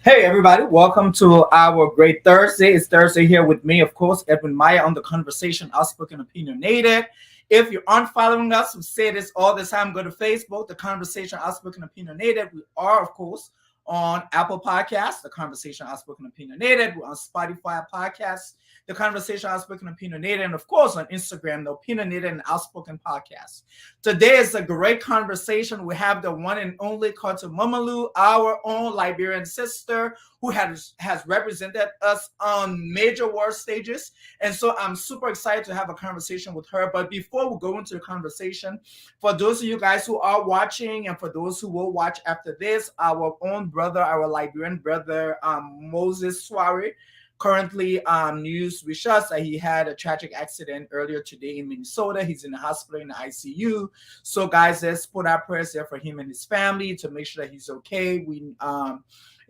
Hey everybody, welcome to our great Thursday. It's Thursday here with me, of course, Edwin Maya on the Conversation Outspoken Opinionated. If you aren't following us, we say this all the time. Go to Facebook, the Conversation Outspoken Opinionated. We are, of course, on Apple Podcasts, the Conversation Outspoken Opinionated. We're on Spotify Podcasts, the Conversation Outspoken Opinionated, and of course on Instagram, the Opinionated and Outspoken Podcast. Today is a great conversation. We have the one and only Korto Momolu, our own Liberian sister, who has represented us on major war stages. And so I'm super excited to have a conversation with her. But before we go into the conversation, for those of you guys who are watching and for those who will watch after this, our own brother, our Liberian brother, Moses Soare, currently news with us that he had a tragic accident earlier today in Minnesota. He's in the hospital in the ICU. So guys, let's put our prayers there for him and his family to make sure that he's okay. We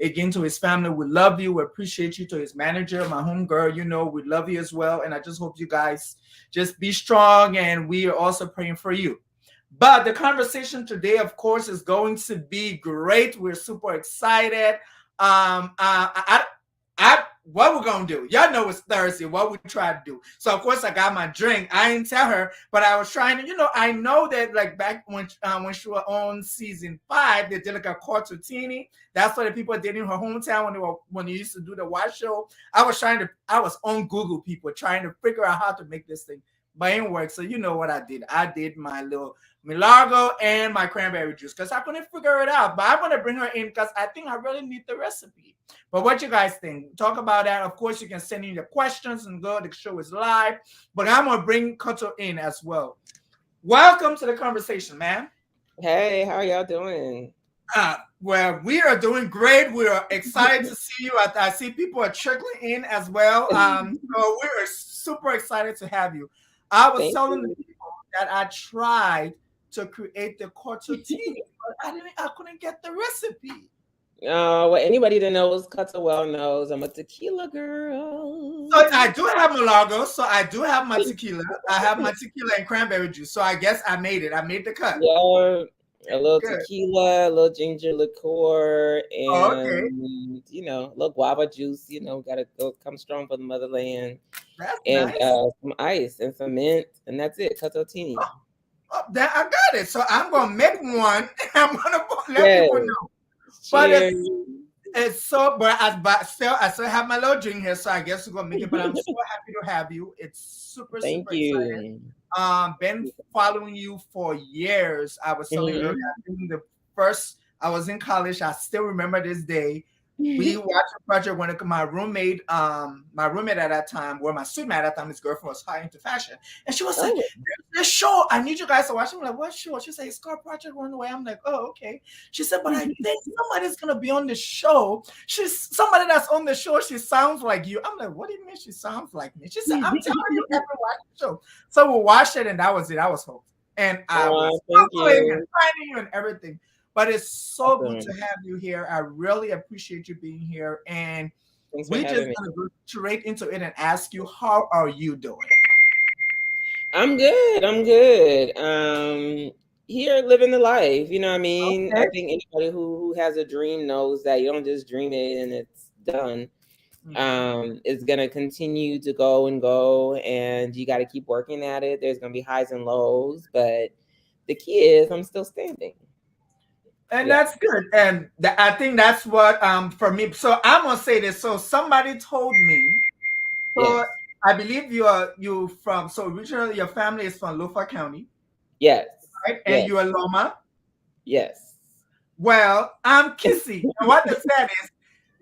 again, to his family, we love you, we appreciate you. To his manager, my home girl, we love you as well. And I just hope you guys just be strong, and we are also praying for you. But the conversation today, of course, is going to be great. We're super excited. What we're gonna do? Y'all know it's Thursday. What we try to do. So of course I got my drink. I didn't tell her, but I was trying to. I know that like back when she was on season 5, they did like a Korto. That's what the people did in her hometown when they used to do the watch show. I was on Google, people trying to figure out how to make this thing, but it didn't work. So you know what I did? I did my little Milagro and my cranberry juice because I couldn't figure it out. But I'm gonna bring her in because I think I really need the recipe. But what you guys think? Talk about that. Of course, you can send in your questions and go. The show is live. But I'm gonna bring Korto in as well. Welcome to the conversation, man. Hey, how are y'all doing? Well, we are doing great. We are excited to see you. I see people are trickling in as well. So we are super excited to have you. I was telling the people that I tried to create the Korto, but I couldn't get the recipe. Well, anybody that knows Cuts well knows I'm a tequila girl. So I do have Milagro. So I do have my tequila. I have my tequila and cranberry juice. So I guess I made it. I made the cut. Yeah, a little tequila, a little ginger liqueur, and a little guava juice. Gotta come strong for the motherland. That's and nice. Some ice and some mint, and that's it. Cutotini. Oh, I got it. So I'm gonna make one. I'm gonna let people know. But it's so, but still, I still have my little drink here, so I guess we're gonna make it. But I'm so happy to have you. It's super exciting. Been following you for years. I was telling you earlier. I think I was in college. I still remember this day. We watched a project when my roommate at that time, or my student at that time, his girlfriend was high into fashion, and she was like, "This show, I need you guys to watch." I'm like, "What show?" She said, "It's called Project Runway." I'm like, "Oh, okay." She said, "But I think somebody's gonna be on the show. She's somebody that's on the show. She sounds like you." I'm like, "What do you mean she sounds like me?" She said, "I'm telling you, ever watch the show." So we watched it, and that was it. I was hooked, and I was following and finding you and everything. But it's so good to have you here. I really appreciate you being here. And we're just going to go straight into it and ask you, how are you doing? I'm good. Here living the life. You know what I mean? Okay. I think anybody who has a dream knows that you don't just dream it and it's done. It's gonna continue to go, and you got to keep working at it. There's gonna be highs and lows, but the key is I'm still standing. And that's good. And I think that's what for me. So I'm gonna say this. So somebody told me. So I believe you from. So originally your family is from Lofa County. Yes. Right. And you are Loma. Yes. Well, I'm Kissy. And what they said is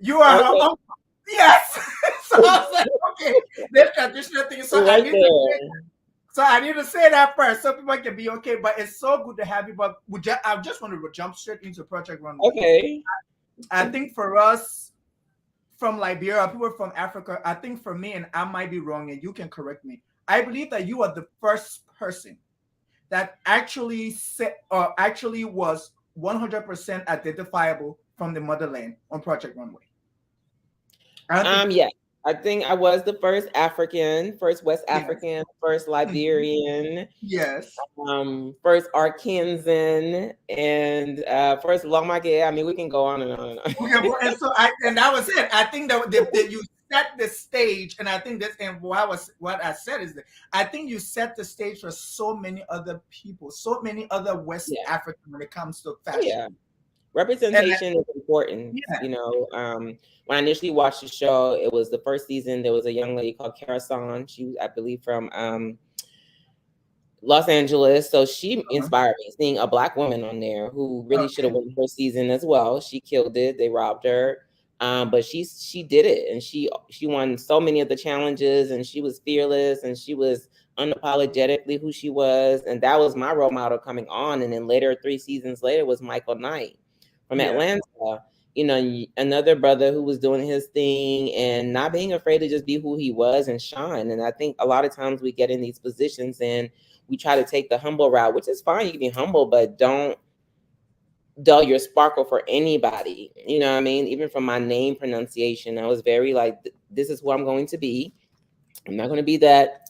you are her uncle. Yes. So I was like, okay, this traditional thing. So I need to say that first so people can be okay. But it's so good to have you. But I just want to jump straight into Project Runway. Okay. I think for us from Liberia, people from Africa, I think for me, and I might be wrong, and you can correct me, I believe that you are the first person that actually was 100% identifiable from the motherland on Project Runway. Yeah. I think I was the first African, first West Yes. African, first Mhm. Liberian, Yes. first Arkansan, and first Lomake. I mean, we can go on and on and on. Okay, well, and that was it. I think that you set the stage, and I think this and what I said is that I think you set the stage for so many other people, so many other West Yeah. African when it comes to Oh fashion. yeah. And Representation is important. yeah, You know, when I initially watched the show, it was the first season. There was a young lady called Karasan. She was, I believe, from Los Angeles. So she uh-huh. inspired me, seeing a black woman on there who really should have Okay, won the first season as well. She killed it. They robbed her. But she did it, and she won so many of the challenges, and she was fearless, and she was unapologetically who she was, and that was my role model coming on. And then later, 3 seasons later, was Michael Knight from yeah. Atlanta. You know, another brother who was doing his thing and not being afraid to just be who he was and shine. And I think a lot of times we get in these positions and we try to take the humble route, which is fine. You can be humble, but don't dull your sparkle for anybody. You know what I mean? Even from my name pronunciation, I was very like, this is who I'm going to be. I'm not going to be that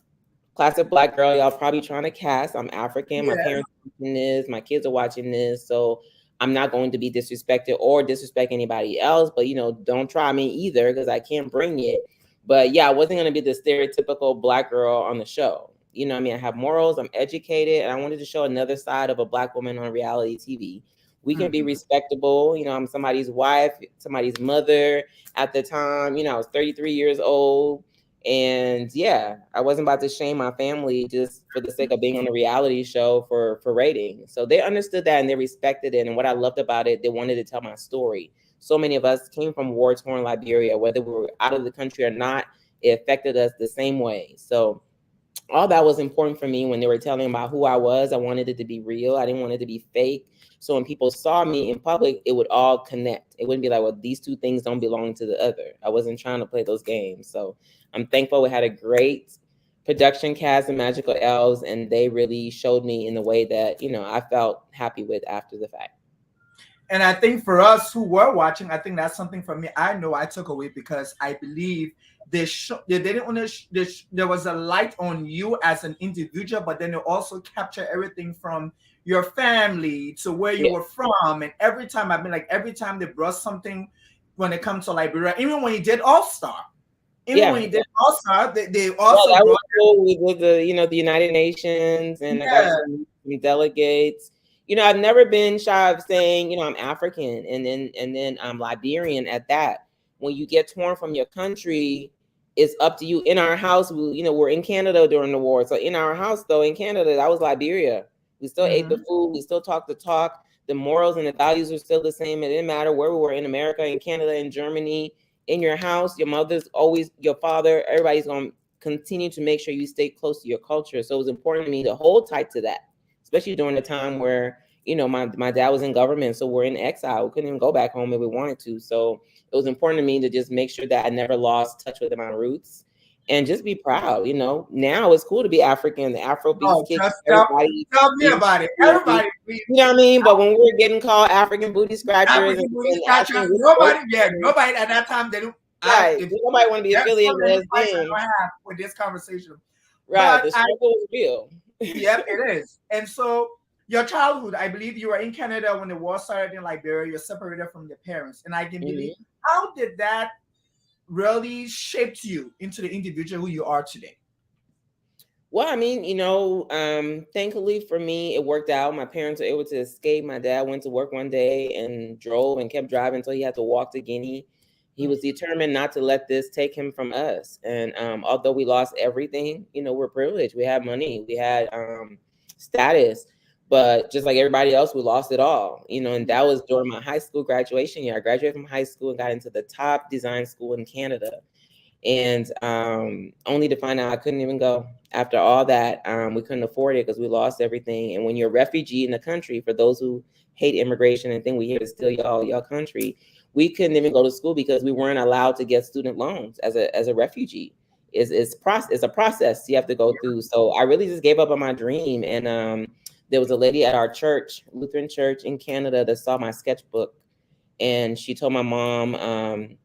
classic black girl y'all probably trying to cast. I'm African. My Yes. parents are watching this. My kids are watching this. So I'm not going to be disrespected or disrespect anybody else. But, you know, don't try me either because I can't bring it. But yeah, I wasn't going to be the stereotypical black girl on the show. You know what I mean? I have morals. I'm educated. And I wanted to show another side of a black woman on reality TV. We can be Mhm. respectable. You know, I'm somebody's wife, somebody's mother at the time. You know, I was 33 years old, and yeah, I wasn't about to shame my family just for the sake of being on a reality show for ratings. So they understood that and they respected it. And what I loved about it, they wanted to tell my story. So many of us came from war-torn Liberia, whether we were out of the country or not, it affected us the same way. So all that was important for me when they were telling about who I was. I wanted it to be real. I didn't want it to be fake. So when people saw me in public, it would all connect. It wouldn't be like, well, these two things don't belong to the other. I wasn't trying to play those games. So I'm thankful we had a great production cast of Magical Elves, and they really showed me in the way that, you know, I felt happy with after the fact. And I think for us who were watching, I think that's something for me. I know I took away because I believe they didn't want to. There was a light on you as an individual, but then they also capture everything from your family to where you Yeah. were from. And every time I've been like, every time they brought something when it comes to Liberia, even when he did All Star, even when Yeah. he did All Star, they Yeah, also that was brought. cool. We did the, you know, the United Nations, and I got Yeah, to meet some delegates. You know, I've never been shy of saying, you know, I'm African and then I'm Liberian at that. When you get torn from your country, it's up to you. In our house, we, you know, we're in Canada during the war. So in our house, though, in Canada, that was Liberia. We still ate the hmm food. We still talked the talk. The morals and the values were still the same. It didn't matter where we were in America, in Canada, in Germany, in your house. Your mother's always your father. Everybody's going to continue to make sure you stay close to your culture. So it was important to me to hold tight to that, especially during the time where, you know, my dad was in government. So we're in exile. We couldn't even go back home if we wanted to. So it was important to me to just make sure that I never lost touch with my roots and just be proud. You know, now it's cool to be African. The Afro beats Oh, kick just everybody. tell me about it. You Everybody, know what I mean? But when we were getting called African booty scratchers African booty and scratcher. asking which race, Nobody, yeah, nobody at that time. They don't. right? If Nobody want to be there's so affiliated many with us fights I then. don't have with this conversation, Right. but The struggle was real. yep, it is. And so your childhood, I believe you were in Canada when the war started in Liberia. You're separated from your parents, and I can believe. Mhm. How did that really shape you into the individual who you are today? Well, I mean, you know, thankfully for me, it worked out. My parents were able to escape. My dad went to work one day and drove and kept driving until he had to walk to Guinea. He was determined not to let this take him from us. And although we lost everything, you know, we're privileged. We had money, we had status, but just like everybody else, we lost it all. You know, and that was during my high school graduation year. I graduated from high school and got into the top design school in Canada, and only to find out I couldn't even go. After all that, we couldn't afford it because we lost everything. And when you're a refugee in the country, for those who hate immigration and think we here to steal y'all country, we couldn't even go to school because we weren't allowed to get student loans as a refugee. It's a process you have to go through. So I really just gave up on my dream. And there was a lady at our church, Lutheran church in Canada, that saw my sketchbook, and she told my mom,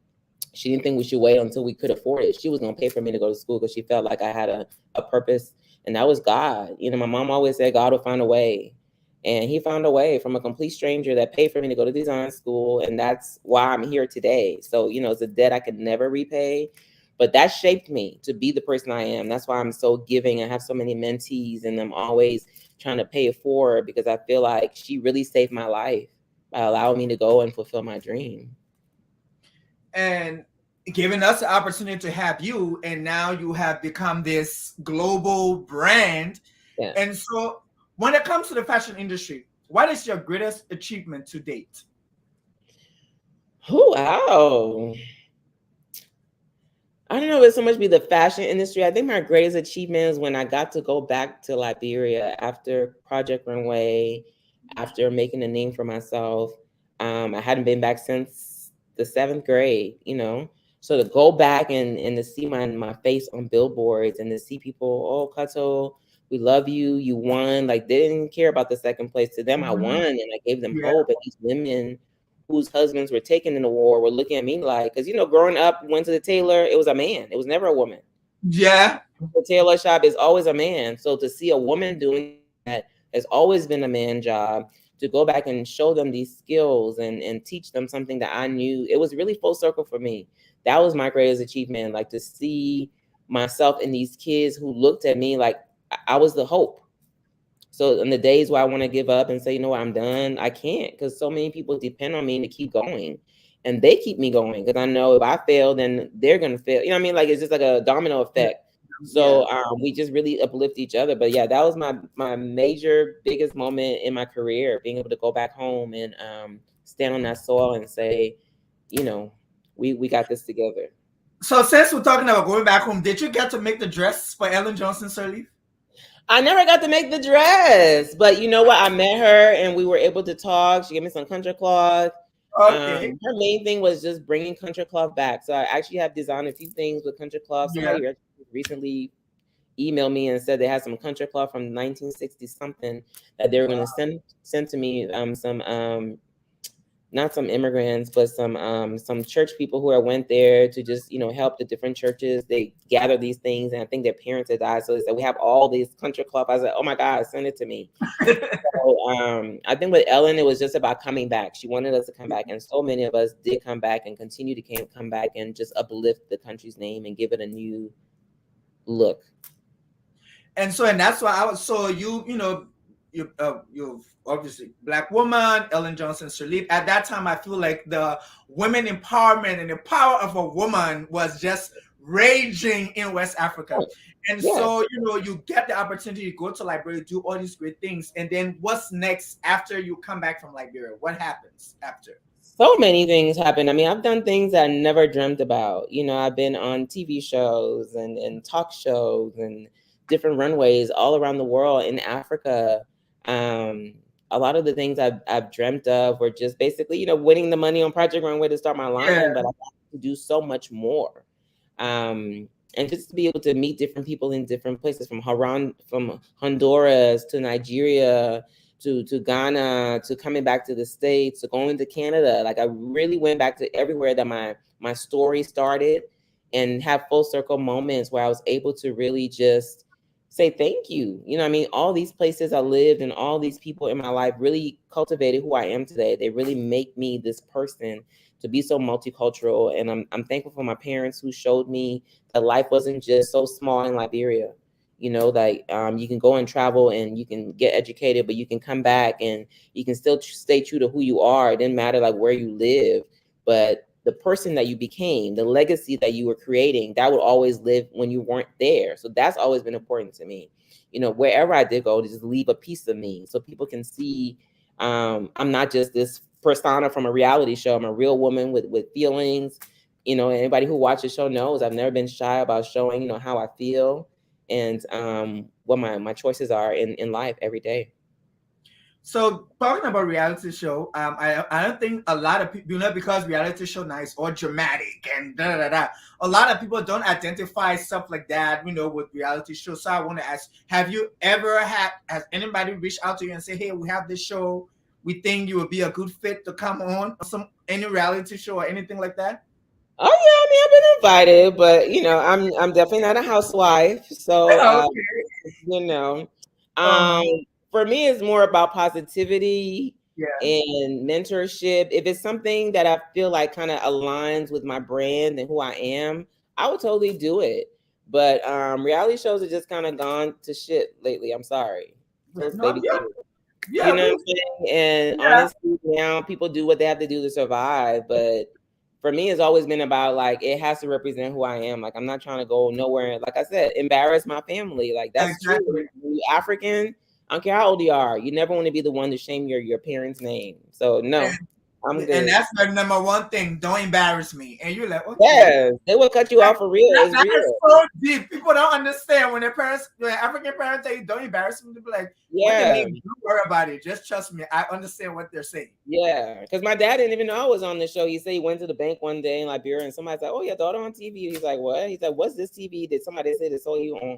She didn't think we should wait until we could afford it. She was going to pay for me to go to school because she felt like I had a purpose, and that was God. You know, my mom always said God will find a way. And he found a way from a complete stranger that paid for me to go to design school. And that's why I'm here today. So, you know, it's a debt I could never repay, but that shaped me to be the person I am. That's why I'm so giving. I have so many mentees, and I'm always trying to pay it forward because I feel like she really saved my life by allowing me to go and fulfill my dream. And giving us the opportunity to have you, and now you have become this global brand. Yeah. And so when it comes to the fashion industry, what is your greatest achievement to date? Oh, wow. I don't know if it's so much be the fashion industry. I think my greatest achievement is when I got to go back to Liberia after Project Runway, after making a name for myself. I hadn't been back since the 7th grade, you know. So to go back and to see my face on billboards and to see people, oh, Kato, we love you, you won. Like, they didn't care about the second place. To them, I won, and I gave them hope. And these women whose husbands were taken in the war were looking at me like, because, you know, growing up, went to the tailor, it was a man. It was never a woman. Yeah. The tailor shop is always a man. So to see a woman doing that has always been a man job. To go back and show them these skills and teach them something that I knew, it was really full circle for me. That was my greatest achievement, like to see myself in these kids who looked at me like I was the hope. So in the days where I want to give up and say, you know what, I'm done, I can't, because so many people depend on me to keep going. And they keep me going because I know if I fail, then they're going to fail. You know what I mean? Like, it's just like a domino effect. So we just really uplift each other. But yeah, that was my major, biggest moment in my career, being able to go back home and stand on that soil and say, you know, we got this together. So since we're talking about going back home, did you get to make the dress for Ellen Johnson Sirleaf? I never got to make the dress, but you know what? I met her and we were able to talk. She gave me some country cloth. Okay. Her main thing was just bringing country cloth back. So I actually have designed a few things with country cloth. Somebody recently emailed me and said they had some country cloth from 1960 something that they were going to send to me. Some not some immigrants, but some church people who went there to just, you know, help the different churches. They gather these things, and I think their parents had died, so they said we have all these country club. I said, oh my God, send it to me. So I think with Ellen, it was just about coming back. She wanted us to come back, and so many of us did come back and continue to come back and just uplift the country's name and give it a new look. And that's why I was so you're obviously Black woman, Ellen Johnson Sirleaf. At that time, I feel like the women empowerment and the power of a woman was just raging in West Africa. And so, you know, you get the opportunity to go to Liberia, do all these great things. And then what's next after you come back from Liberia? What happens after? So many things happen. I mean, I've done things I never dreamt about. You know, I've been on TV shows and talk shows and different runways all around the world in Africa. A lot of the things I've dreamt of were just basically, you know, winning the money on Project Runway to start my line, but I got to do so much more. And just to be able to meet different people in different places, from Honduras to Nigeria to Ghana, to coming back to the States, to going to Canada. Like, I really went back to everywhere that my story started, and have full circle moments where I was able to really just say thank you. You know what I mean? All these places I lived and all these people in my life really cultivated who I am today. They really make me this person to be so multicultural. And I'm thankful for my parents who showed me that life wasn't just so small in Liberia. You know, like you can go and travel and you can get educated, but you can come back and you can still stay true to who you are. It didn't matter like where you live, but the person that you became, the legacy that you were creating, that would always live when you weren't there. So that's always been important to me. You know, wherever I did go, to just leave a piece of me so people can see I'm not just this persona from a reality show. I'm a real woman with feelings. You know, anybody who watches the show knows I've never been shy about showing, you know, how I feel and what my choices are in life every day. So talking about reality show, I don't think a lot of people, you know, because reality show now is all dramatic and da da da. A lot of people don't identify stuff like that, you know, with reality show. So I want to ask, have you ever has anybody reached out to you and say, hey, we have this show, we think you would be a good fit to come on any reality show or anything like that? Oh yeah, I mean, I've been invited, but I'm definitely not a housewife. So Okay. you know, um, Uh-huh. for me, it's more about positivity Yeah. and mentorship. If it's something that I feel like kind of aligns with my brand and who I am, I would totally do it. But reality shows have just kind of gone to shit lately. I'm sorry. Yeah. Those No, baby yeah. serials. You Yeah. know what I'm saying? And Yeah. honestly, now people do what they have to do to survive. But for me, it's always been about like it has to represent who I am. Like I'm not trying to go nowhere and, like I said, embarrass my family. Like that's true. Exactly. When you're African, I don't care how old you are, you never want to be the one to shame your parents' name. So no, I'm And good. that's the number one thing. Don't embarrass me. And you're like, okay. Yes, they will cut you off for real. It's That is real. so deep. People don't understand when their parents, when African parents say, don't embarrass them, to be like, what they Yeah. mean? Don't worry about it. Just trust me. I understand what they're saying. Yeah, because my dad didn't even know I was on the show. He said he went to the bank one day in Liberia, and somebody's like, "Oh, your daughter on TV." He's like, "What?" He's like, "What's this TV that somebody said they saw you on?"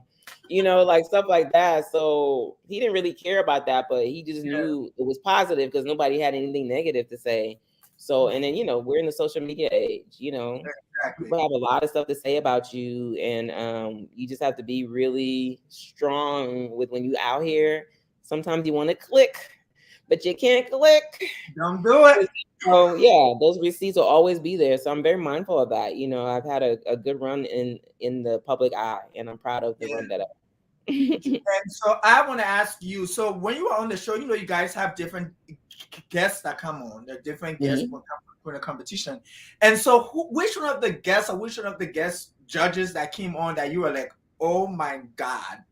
Like stuff like that. So he didn't really care about that, but he just Yeah. knew it was positive because nobody had anything negative to say. So, and then we're in the social media age. Exactly. People have a lot of stuff to say about you, and you just have to be really strong with when you out here. Sometimes you want to click, but you can't click. Don't do it. So yeah, those receipts will always be there. So I'm very mindful of that. I've had a good run in the public eye, and I'm proud of the Yeah. run that I. And so I want to ask you, so when you are on the show, you guys have different guests that come on. They're different guests Mhm. for the competition. And so which one of the guests or which one of the guest judges that came on that you were like, oh my God,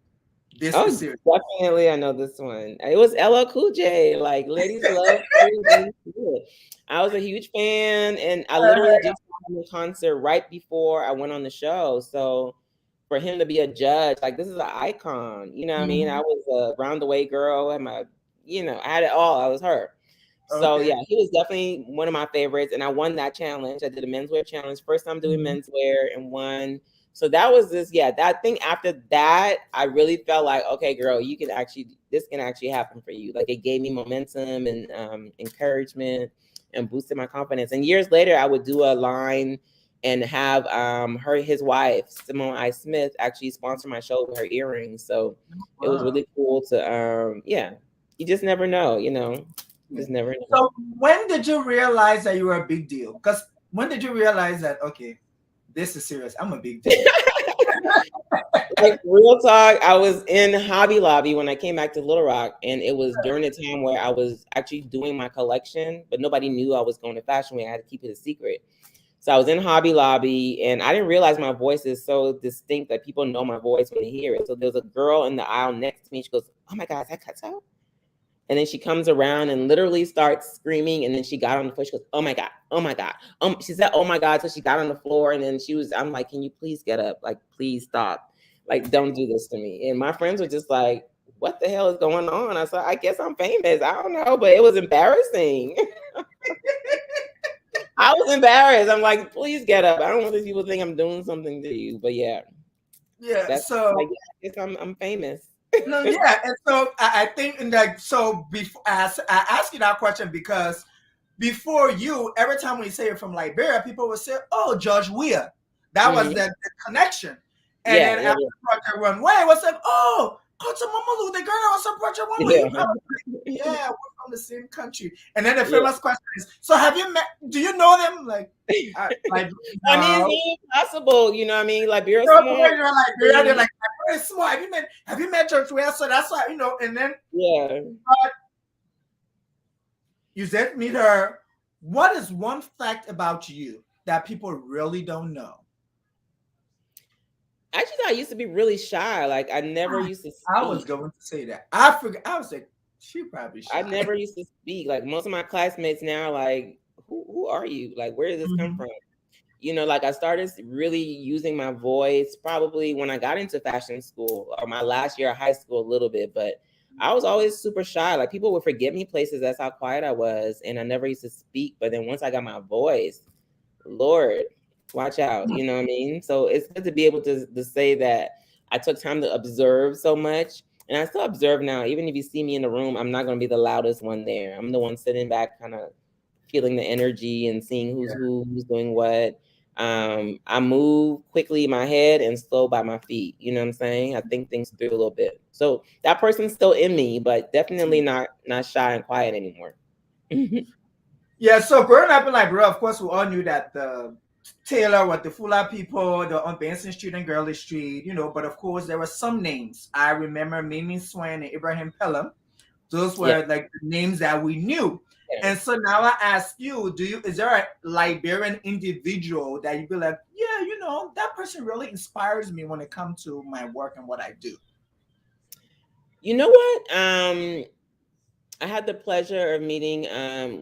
this is Oh, serious? definitely, I know this one. It was LL Cool J. Like, ladies love Cool J. I was a huge fan, and I literally just saw him in concert right before I went on the show. So for him to be a judge, like this is an icon. You know what I mean? I was a round the way girl, and I had it all. I was her. So Okay. yeah, he was definitely one of my favorites, and I won that challenge. I did a menswear challenge, first time doing menswear, and won. So that was that thing. After that, I really felt like, okay, girl, this can actually happen for you. Like it gave me momentum and encouragement and boosted my confidence. And years later, I would do a line and have his wife, Simone I. Smith, actually sponsor my show with her earrings. So it was really cool to you just never know, Just never know. So when did you realize that you were a big deal? Because when did you realize that, okay, this is serious, I'm a big deal? Like real talk, I was in Hobby Lobby when I came back to Little Rock, and it was during the time where I was actually doing my collection, but nobody knew I was going to Fashion Week. I had to keep it a secret. So I was in Hobby Lobby, and I didn't realize my voice is so distinct that people know my voice when they hear it. So there's a girl in the aisle next to me. She goes, "Oh my God, is that Korto?" And then she comes around and literally starts screaming. And then she got on the floor. She goes, "Oh my God, oh my God." She said, "Oh my God." So she got on the floor, and then I'm like, "Can you please get up? Like, please stop. Like, don't do this to me." And my friends were just like, "What the hell is going on?" I said, "I guess I'm famous. I don't know." But it was embarrassing. I was embarrassed. I'm like, "Please get up. I don't want these people to think I'm doing something to you." But yeah, Yeah. that's So like, I guess I'm famous. no, yeah. And so I think so before I ask you that question because before you, every time we say you're from Liberia, people would say, "Oh, George Weah." That was Mhm. the connection. And Yeah, then yeah, after Project Runway, it was like, "Oh, Korto Momolu, the girl that was on Project Runway." yeah, I was like, yeah, we're from the same country. And then the yeah. famous question is, "So have you met? Do you know them?" Like I mean, it's no. very possible, you know what I mean? Like, you're So small. you're like, they're like, very small. Have you met George Weah? So that's why, and then Yeah. you said meet her. What is one fact about you that people really don't know? Actually, I used to be really shy. Like, I never used to I was speak. going to say that. I forgot. I was like, she probably I shy. never used to speak. Like, most of my classmates now are like, who are you? Like, where did this come from? Like I started really using my voice probably when I got into fashion school or my last year of high school a little bit, but I was always super shy. Like people would forget me places. That's how quiet I was. And I never used to speak. But then once I got my voice, Lord, watch out. You know what I mean? So it's good to be able to say that I took time to observe so much. And I still observe now. Even if you see me in the room, I'm not going to be the loudest one there. I'm the one sitting back, kind of feeling the energy and seeing who's doing what. I move quickly in my head and slow by my feet. You know what I'm saying? I think things through a little bit. So that person's still in me, but definitely not shy and quiet anymore. Yeah, so growing up in Liberia, of course, we all knew that the Taylor, what the Fula people, the on Benson Street and Gurley Street, but of course there were some names. I remember Mimi Swain and Ibrahim Pelham. Those were Yeah. like the names that we knew. Yeah. And so now I ask you, is there a Liberian individual that you be like, yeah, that person really inspires me when it comes to my work and what I do? You know what? I had the pleasure of meeting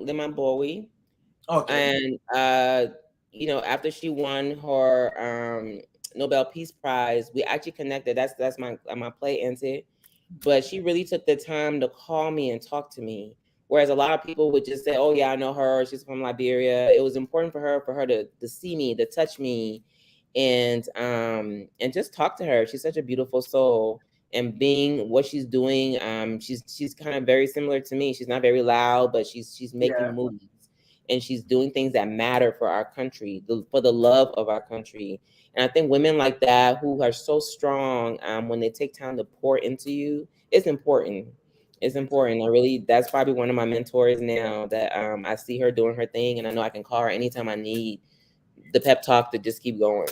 Lima Bowie. Okay. And after she won her Nobel Peace Prize, we actually connected. That's my play auntie. But she really took the time to call me and talk to me. Whereas a lot of people would just say, "Oh yeah, I know her. She's from Liberia." It was important for her to see me, to touch me, and just talk to her. She's such a beautiful soul. And being what she's doing, she's kind of very similar to me. She's not very loud, but she's making moves, and she's doing things that matter for our country, for the love of our country. And I think women like that who are so strong, when they take time to pour into you, it's important. It's important. That's probably one of my mentors now, that I see her doing her thing, and I know I can call her anytime I need the pep talk to just keep going.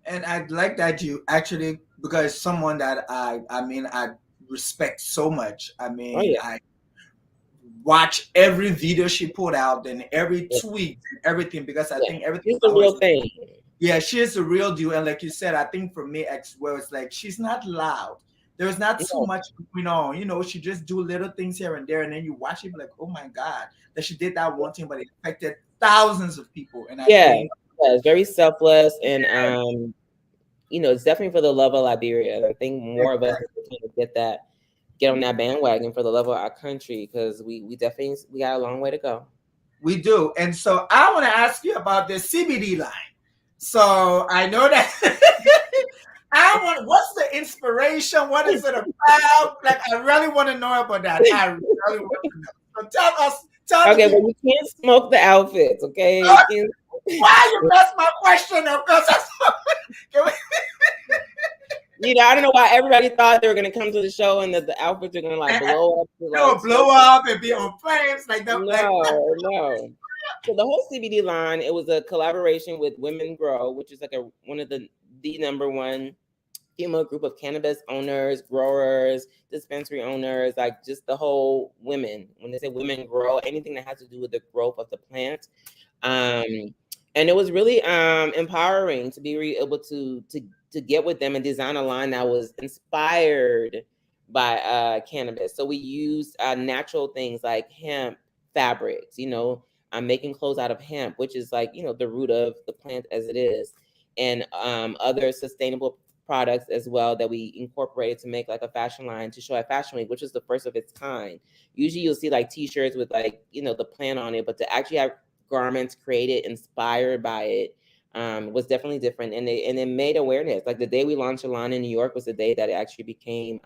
And I like that you actually, because someone that I respect so much. Oh yeah. I watch every video she put out and every Yeah. tweet and everything, because I Yeah. think everything It's the about her real is, thing. yeah, she is the real deal. And like you said, I think for me, well, it's like she's not loud. There's not too No. much going on. She just do little things here and there, and then you watch it, be like, oh my God, that she did that one thing, but it affected thousands of people. And I think, it's very selfless, and it's definitely for the love of Liberia. And I think more of us get on that bandwagon for the love of our country, because we definitely got a long way to go. We do. And so I want to ask you about the CBD line. So I know that what's the inspiration? What is it about? Like, I really want to know about that. I really want to know. So tell Okay, me. but you can't smoke the outfits, okay? Why you messed my question up? I don't know why everybody thought they were gonna come to the show and that the outfits are gonna blow up. Blow up and be on flames like that. No. So the whole CBD line, it was a collaboration with Women Grow, which is like one of the number one female group of cannabis owners, growers, dispensary owners, like just the whole women. When they say women grow, anything that has to do with the growth of the plant. And it was really empowering to be able to get with them and design a line that was inspired by cannabis. So we used natural things like hemp fabrics. I'm making clothes out of hemp, which is like the root of the plant as it is, and other sustainable products as well that we incorporated to make like a fashion line to show at Fashion Week, which is the first of its kind. Usually you'll see like t-shirts with like the plant on it, but to actually have garments created inspired by it was definitely different, and it made awareness. Like the day we launched a line in New York was the day that it actually became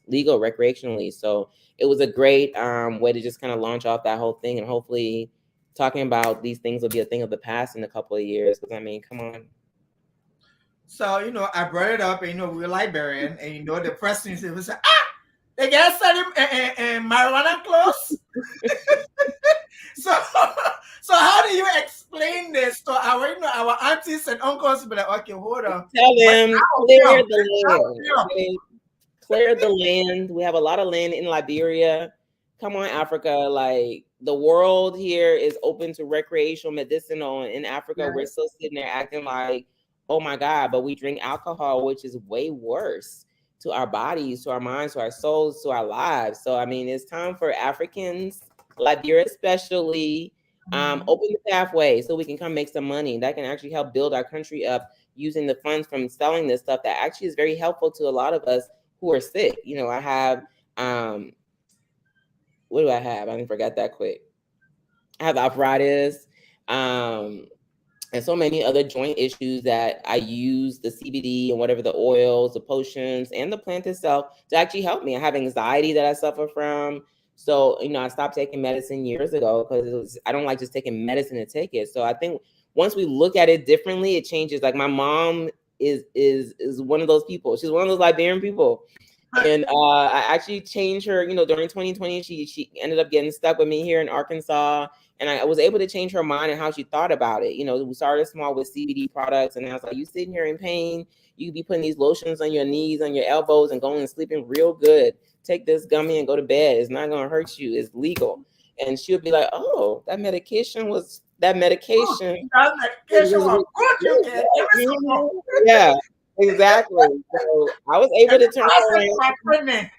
legal recreationally. So it was a great way to just kind of launch off that whole thing, and hopefully talking about these things will be a thing of the past in a couple of years, because come on. So, I brought it up, and, we're Liberian, and, the president was like, they get selling marijuana clothes. so how do you explain this to our aunties and uncles? Be like, okay, hold on. Tell them, clear the land. Okay? Clear the land. We have a lot of land in Liberia. Come on, Africa. Like, the world here is open to recreational, medicinal. In Africa, we're still sitting there acting like, oh my God, but we drink alcohol, which is way worse to our bodies, to our minds, to our souls, to our lives. So, it's time for Africans, Liberia especially, open the pathway so we can come make some money. That can actually help build our country up, using the funds from selling this stuff that actually is very helpful to a lot of us who are sick. I have, what do I have? I didn't forget that quick. I have arthritis, and so many other joint issues that I use the CBD and whatever the oils, the potions, and the plant itself to actually help me. I have anxiety that I suffer from. So, I stopped taking medicine years ago because I don't like just taking medicine to take it. So I think once we look at it differently, it changes. Like my mom is one of those people. She's one of those Liberian people. And I actually changed her, during 2020, she ended up getting stuck with me here in Arkansas. And I was able to change her mind and how she thought about it. We started small with CBD products. And I was like, you sitting here in pain, you could be putting these lotions on your knees, on your elbows, and going and sleeping real good. Take this gummy and go to bed. It's not going to hurt you. It's legal. And she would be like, oh, that medication was yeah, exactly. So I was able to turn her around.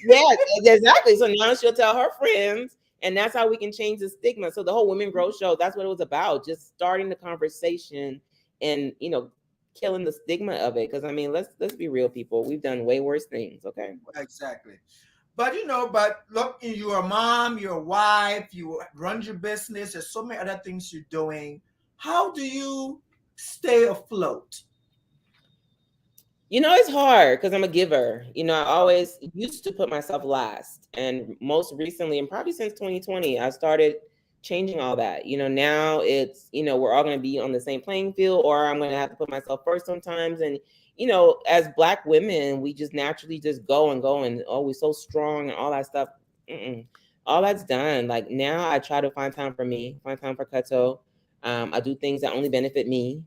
Yeah, exactly. So now she'll tell her friends, and that's how we can change the stigma. So the whole Women Grow show, that's what it was about, just starting the conversation and killing the stigma of it. Because I mean, let's be real, people. We've done way worse things. Okay. Exactly. But but look, you're a mom, you're a wife, you run your business. There's so many other things you're doing. How do you stay afloat? It's hard because I'm a giver. I always used to put myself last. And most recently, and probably since 2020, I started changing all that. Now it's, we're all going to be on the same playing field, or I'm going to have to put myself first sometimes. And, as Black women, we just naturally just go and oh, we're so strong and all that stuff. All that's done. Like now I try to find time for me, find time for Korto. I do things that only benefit me.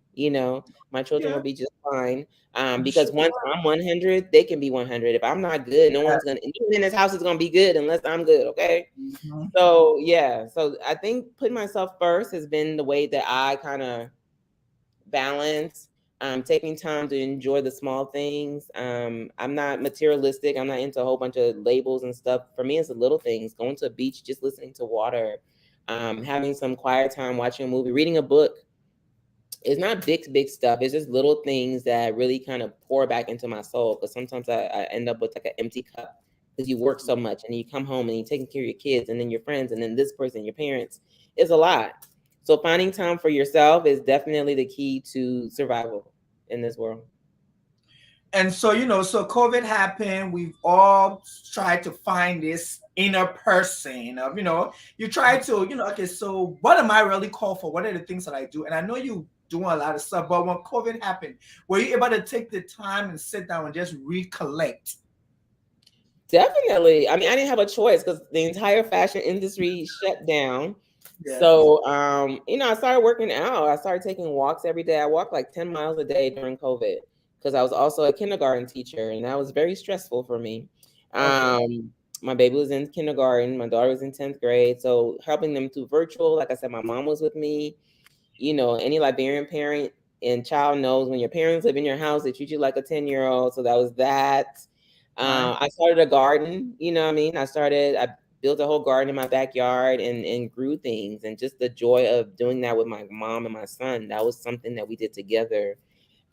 My children will be just fine. Because once I'm 100, they can be 100. If I'm not good, no one's gonna. Even in this house is gonna be good unless I'm good. Okay. Mm-hmm. So yeah. So I think putting myself first has been the way that I kind of balance. Taking time to enjoy the small things. I'm not materialistic. I'm not into a whole bunch of labels and stuff. For me, it's the little things. Going to a beach, just listening to water, having some quiet time, watching a movie, reading a book. It's not big stuff. It's just little things that really kind of pour back into my soul. Because sometimes I end up with like an empty cup because you work so much and you come home and you're taking care of your kids and then your friends and then this person, your parents. It's a lot. So finding time for yourself is definitely the key to survival in this world. And so, so COVID happened. We've all tried to find this inner person of, you try to, okay, so what am I really called for? What are the things that I do? And I know you doing a lot of stuff, but when COVID happened, were you able to take the time and sit down and just recollect? Definitely. I mean, I didn't have a choice because the entire fashion industry shut down. Yeah. So, I started working out. I started taking walks every day. I walked like 10 miles a day during COVID because I was also a kindergarten teacher, and that was very stressful for me. Okay. My baby was in kindergarten. My daughter was in 10th grade. So helping them through virtual, like I said, my mom was with me. Any Liberian parent and child knows when your parents live in your house, they treat you like a 10-year-old. So that was that. I started a garden, I built a whole garden in my backyard and grew things, and just the joy of doing that with my mom and my son. That was something that we did together.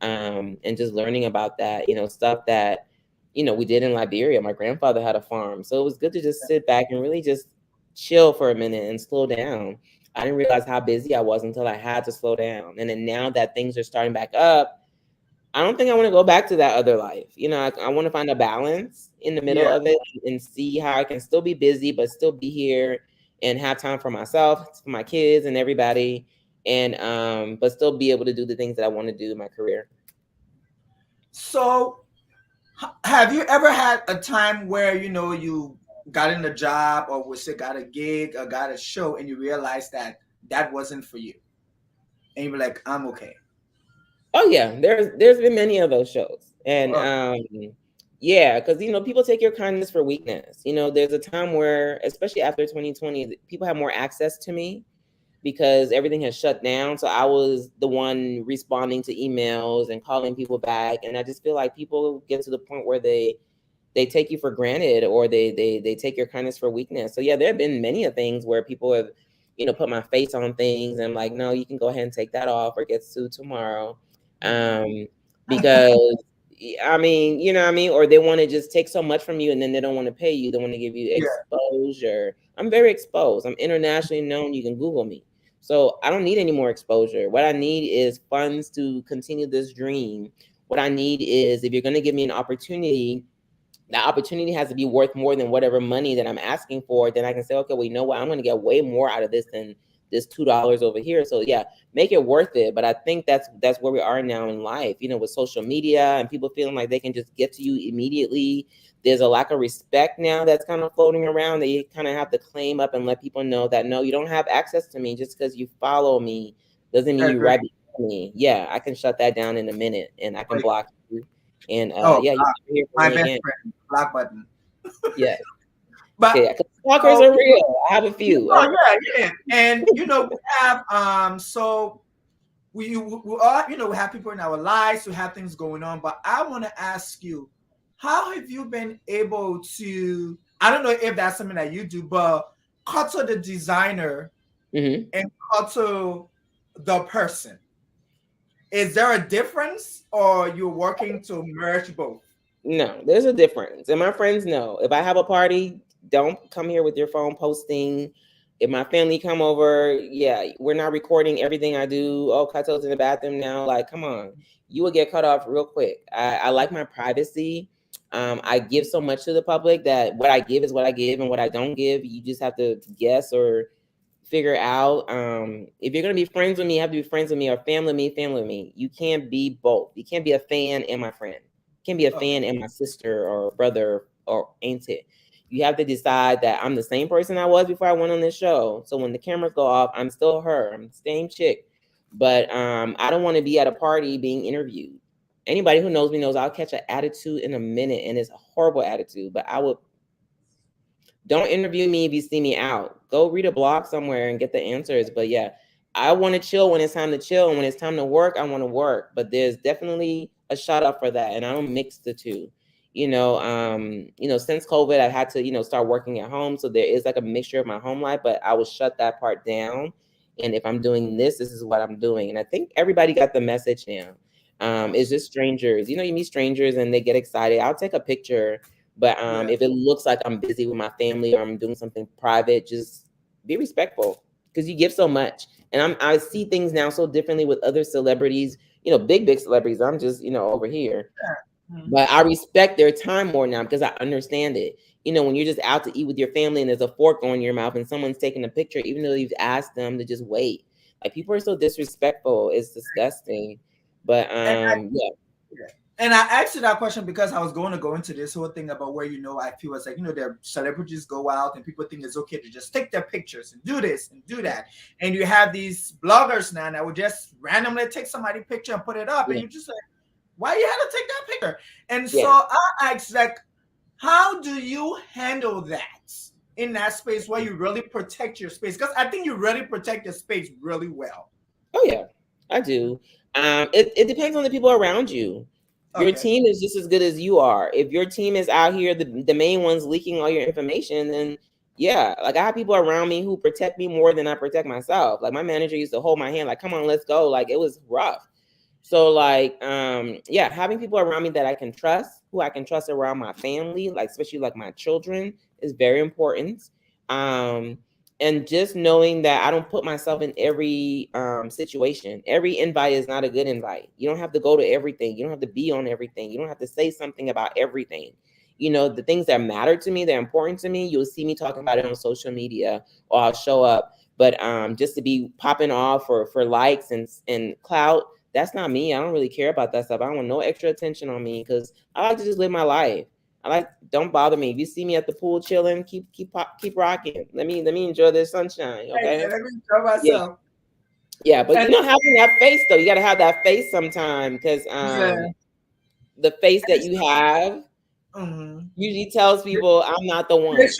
And just learning about that, stuff that, we did in Liberia. My grandfather had a farm. So it was good to just sit back and really just chill for a minute and slow down. I didn't realize how busy I was until I had to slow down. And then now that things are starting back up, I don't think I want to go back to that other life. I want to find a balance in the middle of it and see how I can still be busy, but still be here and have time for myself, for my kids and everybody. And, but still be able to do the things that I want to do in my career. So have you ever had a time where, you got in a job or got a gig or got a show and you realized that wasn't for you? And you were like, I'm okay. Oh yeah, there's been many of those shows. And yeah, because people take your kindness for weakness. There's a time where, especially after 2020, people have more access to me because everything has shut down. So I was the one responding to emails and calling people back. And I just feel like people get to the point where they take you for granted, or they take your kindness for weakness. So yeah, there have been many of things where people have, put my face on things and I'm like, no, you can go ahead and take that off or get sued tomorrow. Because I mean, or they want to just take so much from you and then they don't want to pay you. They want to give you exposure. I'm very exposed. I'm internationally known. You can Google me. So I don't need any more exposure. What I need is funds to continue this dream. What I need is, if you're going to give me an opportunity, that opportunity has to be worth more than whatever money that I'm asking for. Then I can say, okay, well, you know what? I'm going to get way more out of this than this $2 over here. So yeah, make it worth it. But I think that's where we are now in life, with social media and people feeling like they can just get to you immediately. There's a lack of respect now that's kind of floating around that you kind of have to claim up and let people know that no, you don't have access to me. Just because you follow me doesn't mean you right before me. Yeah, I can shut that down in a minute and I can block you. And yeah, you can hear from my me best again. friend, block button. Yeah. But yeah, stalkers are real. I have a few. Oh yeah. And we have so we are, we have people in our lives, we have things going on. But I want to ask you, how have you been able to, I don't know if that's something that you do, but Korto the designer and Korto the person, is there a difference, or you're working to merge both? No, there's a difference. And my friends know, if I have a party, don't come here with your phone posting. If my family come over, yeah, we're not recording everything I do. Oh, Kato's in the bathroom now. Like, come on, you will get cut off real quick. I like my privacy. I give so much to the public that what I give is what I give, and what I don't give, you just have to guess or figure out. If you're gonna be friends with me, you have to be friends with me, or family with me. You can't be both. You can't be a fan and my friend. You can't be a fan and my sister or brother or auntie. You have to decide that I'm the same person I was before I went on this show. So when the cameras go off, I'm still her. I'm the same chick. But I don't want to be at a party being interviewed. Anybody who knows me knows I'll catch an attitude in a minute, and it's a horrible attitude. But I would. Don't interview me if you see me out. Go read a blog somewhere and get the answers. But yeah, I want to chill when it's time to chill. And when it's time to work, I want to work. But there's definitely a shut up for that. And I don't mix the two. Since COVID, I've had to, start working at home. So there is like a mixture of my home life, but I will shut that part down. And if I'm doing this is what I'm doing. And I think everybody got the message now. It's just strangers. You meet strangers and they get excited. I'll take a picture. But if it looks like I'm busy with my family or I'm doing something private, just be respectful, because you give so much. And I see things now so differently with other celebrities, big celebrities. I'm just, over here. But I respect their time more now because I understand it. When you're just out to eat with your family and there's a fork on your mouth and someone's taking a picture, even though you've asked them to just wait. Like, people are so disrespectful. It's disgusting. But yeah. And I asked you that question because I was going to go into this whole thing about where, I feel it's like, their celebrities go out and people think it's okay to just take their pictures and do this and do that. And you have these bloggers now that would just randomly take somebody's picture and put it up. And you just like, why you had to take that picture? And so I asked, like, how do you handle that in that space where you really protect your space? Because I think you really protect your space really well. Oh, yeah, I do. It depends on the people around you. Your team is just as good as you are. If your team is out here, the main ones leaking all your information, then yeah. Like, I have people around me who protect me more than I protect myself. Like, my manager used to hold my hand, like, come on, let's go. Like, it was rough. So like, yeah, having people around me that I can trust, who I can trust around my family, like especially like my children, is very important. And just knowing that I don't put myself in every situation. Every invite is not a good invite. You don't have to go to everything. You don't have to be on everything. You don't have to say something about everything. The things that matter to me, that are important to me, you'll see me talking about it on social media, or I'll show up. But just to be popping off for likes and clout, that's not me. I don't really care about that stuff. I don't want no extra attention on me, because I like to just live my life. Don't bother me. If you see me at the pool chilling, keep rocking. Let me enjoy this sunshine. Okay. Let me enjoy myself. Yeah, but having that face though, you got to have that face sometime, because the face that you have usually tells people I'm not the one. The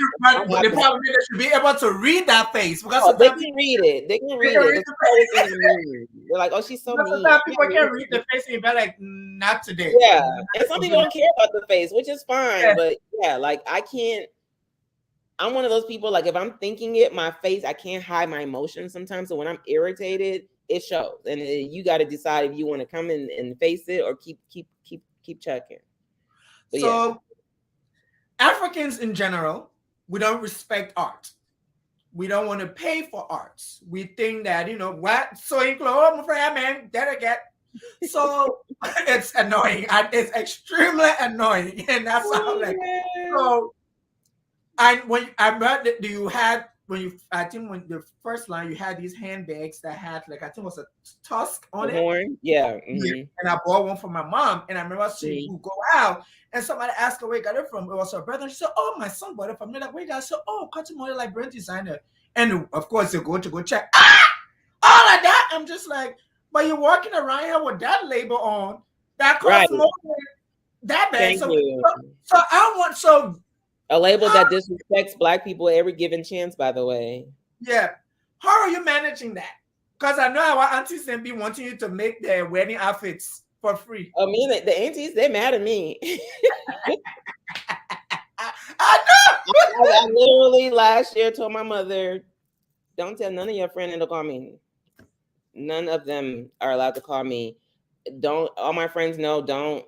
problem is they should be able to read that face, because they can read it. They can read it. They're like, oh, she's so mean. Sometimes people can't read the face and you're like, not today. Yeah, and some people don't care about the face, which is fine. Yeah. But yeah, like, I can't. I'm one of those people, like, if I'm thinking it, my face, I can't hide my emotions sometimes. So when I'm irritated, it shows. And you got to decide if you want to come in and face it, or keep checking. But so, Africans in general, we don't respect art. We don't want to pay for arts. We think that, what? So you close, my friend, man, that I get. So it's annoying. It's extremely annoying. And that's how, like, so, and when I met, do you have I think when the first line, you had these handbags that had like, I think it was a tusk on The it. horn, yeah. Mm-hmm. And I bought one for my mom. And I remember she Mm-hmm. would go out and somebody asked her where you got it from. It was her brother. And she said, "Oh, my son bought it from me." Like, where you got it? I said, "Oh, Cotton Model, like brand designer." And of course, you go check. All of that. I'm just like, but you're walking around here with that label on that costs Right. more than that bag. Thank you. So I want, so A label that disrespects Black people every given chance, by the way. yeah. How are you managing that? Because I know our aunties and be wanting you to make their wedding outfits for free. I mean, the aunties, they're mad at me. I know. I literally last year told my mother, don't tell none of your friends to call me. None of them are allowed to call me. Don't, all my friends know, don't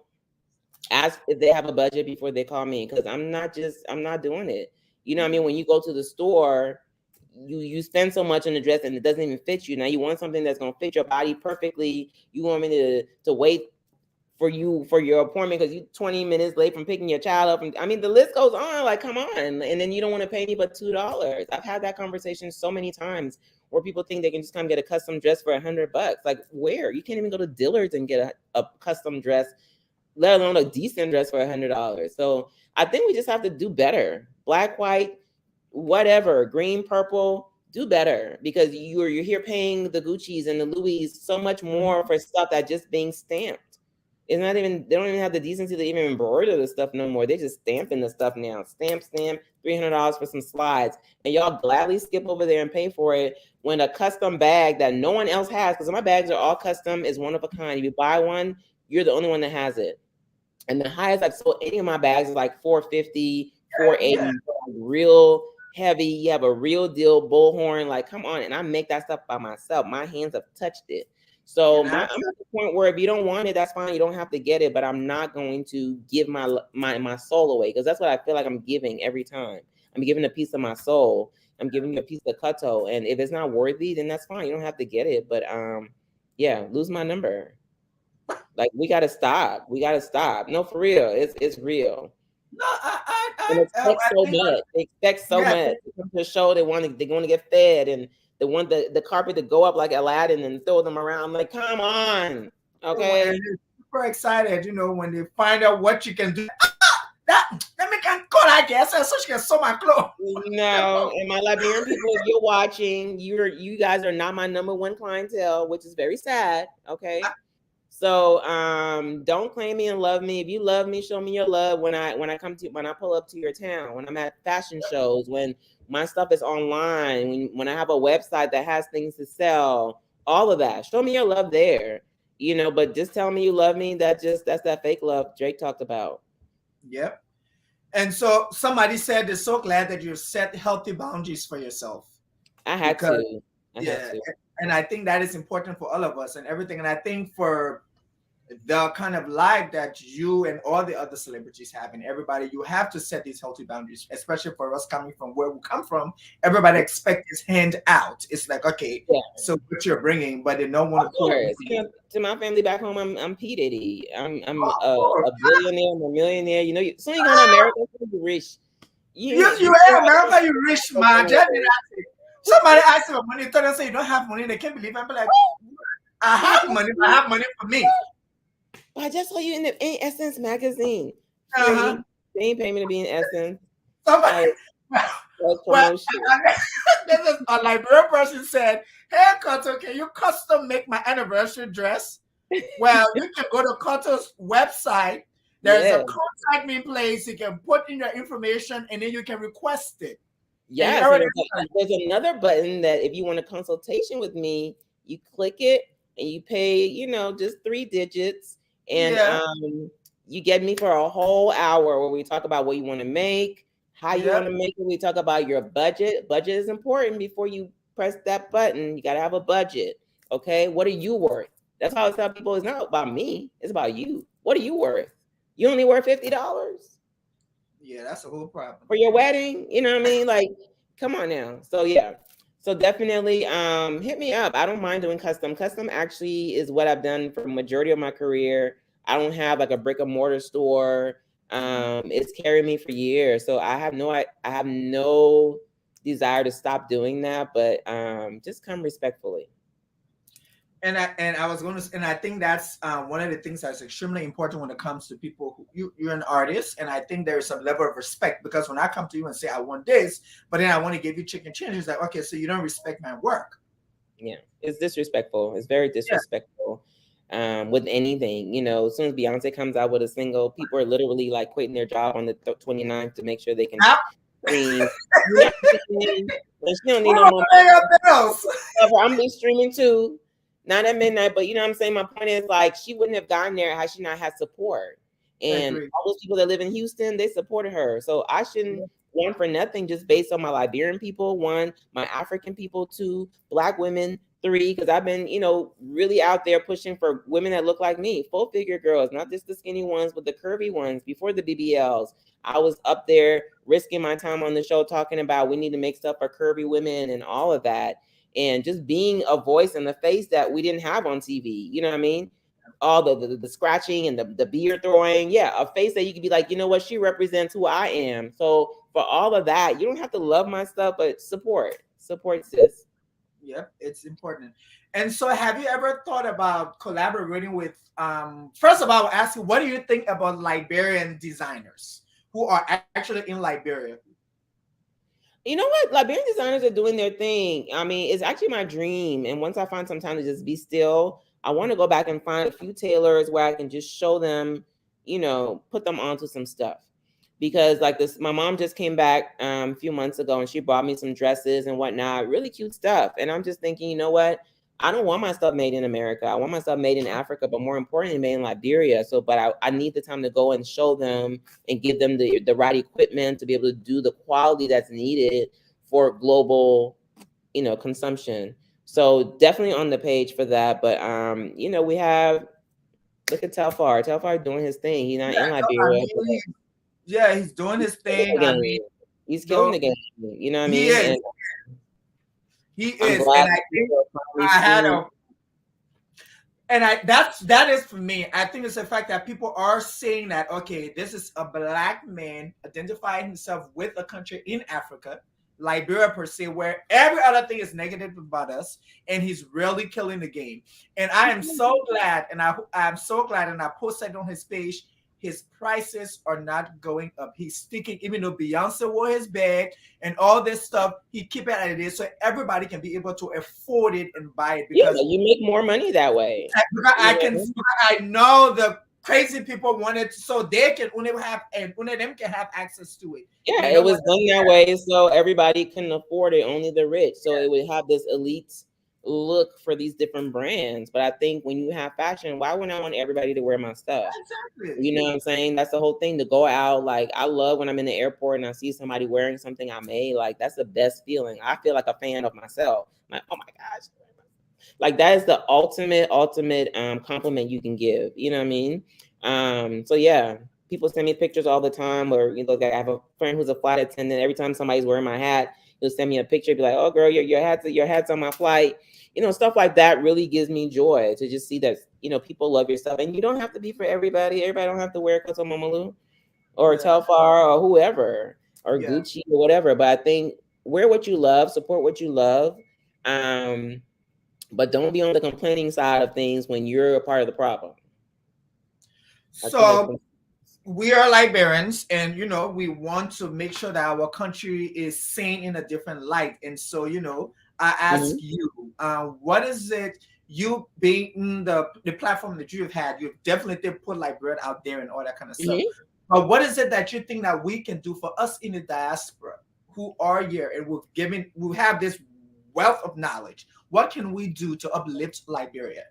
ask if they have a budget before they call me, because I'm not doing it. You know what I mean? When you go to the store, you spend so much on the dress and it doesn't even fit you. Now you want something that's gonna fit your body perfectly. You want me to wait for your appointment because you 20 minutes late from picking your child up. And I mean, the list goes on. Like, come on. And then you don't want to pay me but $2. I've had that conversation so many times where people think they can just come get a custom dress for $100. Like, where? You can't even go to Dillard's and get a custom dress, let alone a decent dress for $100. So I think we just have to do better. Black, white, whatever, green, purple, do better, because you're here paying the Gucci's and the Louis so much more for stuff that just being stamped. It's not even, they don't even have the decency to even embroider the stuff no more. They're just stamping the stuff now. Stamp, $300 for some slides. And y'all gladly skip over there and pay for it when a custom bag that no one else has, because my bags are all custom, is one of a kind. If you buy one, you're the only one that has it. And the highest I've sold any of my bags is like $450, $480, real heavy. You have a real deal bullhorn. Like, come on. And I make that stuff by myself. My hands have touched it. So I'm at the point where if you don't want it, that's fine. You don't have to get it. But I'm not going to give my soul away, because that's what I feel like I'm giving every time. I'm giving a piece of my soul. I'm giving you a piece of Korto. And if it's not worthy, then that's fine. You don't have to get it. But yeah, lose my number. Like, we gotta stop. We gotta stop. No, for real. It's real. No, and expect so much. They expect so much. They come to a show, they're going to get fed, and they want the carpet to go up like Aladdin and throw them around. I'm like, come on. Okay. And they're super excited, when they find out what you can do. Let me can call, I guess, so she can sew my clothes. No, and my Liberian people, if you're watching, you guys are not my number one clientele, which is very sad. Okay. So don't claim me and love me. If you love me, show me your love when I pull up to your town, when I'm at fashion shows, when my stuff is online, when I have a website that has things to sell, all of that. Show me your love there. But just tell me you love me, that's that fake love Drake talked about. Yep. And so somebody said they're so glad that you set healthy boundaries for yourself. I had to. And I think that is important for all of us and everything. And I think for the kind of life that you and all the other celebrities have, and everybody, you have to set these healthy boundaries, especially for us coming from where we come from. Everybody expects this hand out. It's like, okay, so what you're bringing, but they don't want to. To my family back home, I'm P. Diddy. I'm a billionaire, I'm a millionaire. So you go to America, you're rich. You in America, you rich, man. Somebody asked for money, told them, say you don't have money. They can't believe it. I'm like, I have money. I have money for me. I just saw you in Essence magazine. They ain't paying me to be in Essence. Somebody, this is a Liberian person said, "Hey, Korto, can you custom make my anniversary dress?" Well, you can go to Korto's website. There's a contact me place. You can put in your information, and then you can request it. Yes, there's another button that if you want a consultation with me, you click it and you pay, just 3 digits, and you get me for a whole hour where we talk about what you want to make, how you want to make it. We talk about your budget. Budget is important before you press that button. You got to have a budget. Okay, what are you worth? That's how I tell people. It's not about me. It's about you. What are you worth? You only worth $50. Yeah, that's a whole problem. For your wedding, you know what I mean? Like, come on now. So yeah. So definitely hit me up. I don't mind doing custom. Custom actually is what I've done for the majority of my career. I don't have like a brick and mortar store. It's carried me for years. So I have no desire to stop doing that, but just come respectfully. And I was going to, and I think that's one of the things that's extremely important when it comes to people who you're an artist, and I think there's some level of respect, because when I come to you and say I want this, but then I want to give you chicken change, it's like, okay, so you don't respect my work. Yeah, it's disrespectful. It's very disrespectful. With anything, you know, as soon as Beyonce comes out with a single, people are literally like quitting their job on the 29th to make sure they can stream. You know, and she don't need no more money. I'm be streaming too, not at midnight, but you know what I'm saying? My point is, like, she wouldn't have gotten there had she not had support. And all those people that live in Houston, they supported her. So I shouldn't want for nothing just based on my Liberian people, 1, my African people, 2, Black women, 3, because I've been, you know, really out there pushing for women that look like me, full figure girls, not just the skinny ones, but the curvy ones before the BBLs. I was up there risking my time on the show talking about we need to make stuff for curvy women and all of that. And just being a voice in the face that we didn't have on TV. You know what I mean? All the scratching and the beard throwing. Yeah, a face that you could be like, you know what? She represents who I am. So for all of that, you don't have to love my stuff, but support, sis. Yep, it's important. And so have you ever thought about collaborating with, first of all, I'll ask you, what do you think about Liberian designers who are actually in Liberia? You know what? Liberian designers are doing their thing. I mean, it's actually my dream. And once I find some time to just be still, I want to go back and find a few tailors where I can just show them, you know, put them onto some stuff. Because like this, my mom just came back a few months ago and she brought me some dresses and whatnot, really cute stuff. And I'm just thinking, you know what? I don't want my stuff made in America. I want my stuff made in Africa, but more importantly, made in Liberia. So, but I need the time to go and show them and give them the right equipment to be able to do the quality that's needed for global, you know, consumption. So definitely on the page for that. But you know, we have, look at Telfar. Telfar doing his thing. He's not in Liberia. Yeah, he's doing his thing. I mean, he's killing the game. You know what I mean? He is. He is, and I think I had a, and that is for me. I think it's the fact that people are saying that, okay, this is a Black man identifying himself with a country in Africa, Liberia per se, where every other thing is negative about us, and he's really killing the game. And I am so glad, and I'm so glad, and I posted on his page. His prices are not going up. He's sticking, even though Beyonce wore his bag and all this stuff, he keep it as it is so everybody can be able to afford it and buy it. Because you make more money that way. I know the crazy people want it so they can only have, and only them can have access to it. Yeah, it was done that way so everybody couldn't afford it, only the rich. So it would have this elite look for these different brands. But I think when you have fashion, why would I want everybody to wear my stuff? Exactly. You know what I'm saying? That's the whole thing, to go out. Like, I love when I'm in the airport and I see somebody wearing something I made. Like, that's the best feeling. I feel like a fan of myself. Like, oh my gosh. Like, that is the ultimate compliment you can give. You know what I mean? So yeah, people send me pictures all the time. Or, you know, I have a friend who's a flight attendant. Every time somebody's wearing my hat, he'll send me a picture, be like, oh girl, your hat's on my flight. You know, stuff like that really gives me joy to just see that, you know, people love your stuff. And you don't have to be for everybody. Everybody don't have to wear Korto Momolu or Telfar or whoever or Gucci or whatever. But I think wear what you love, support what you love. But don't be on the complaining side of things when you're a part of the problem. So we are Liberians, and you know, we want to make sure that our country is seen in a different light. And so, you know, I ask you, what is it, you being the platform that you've had, you've definitely put Liberia out there and all that kind of stuff. But what is it that you think that we can do for us in the diaspora who are here and we have this wealth of knowledge? What can we do to uplift Liberia?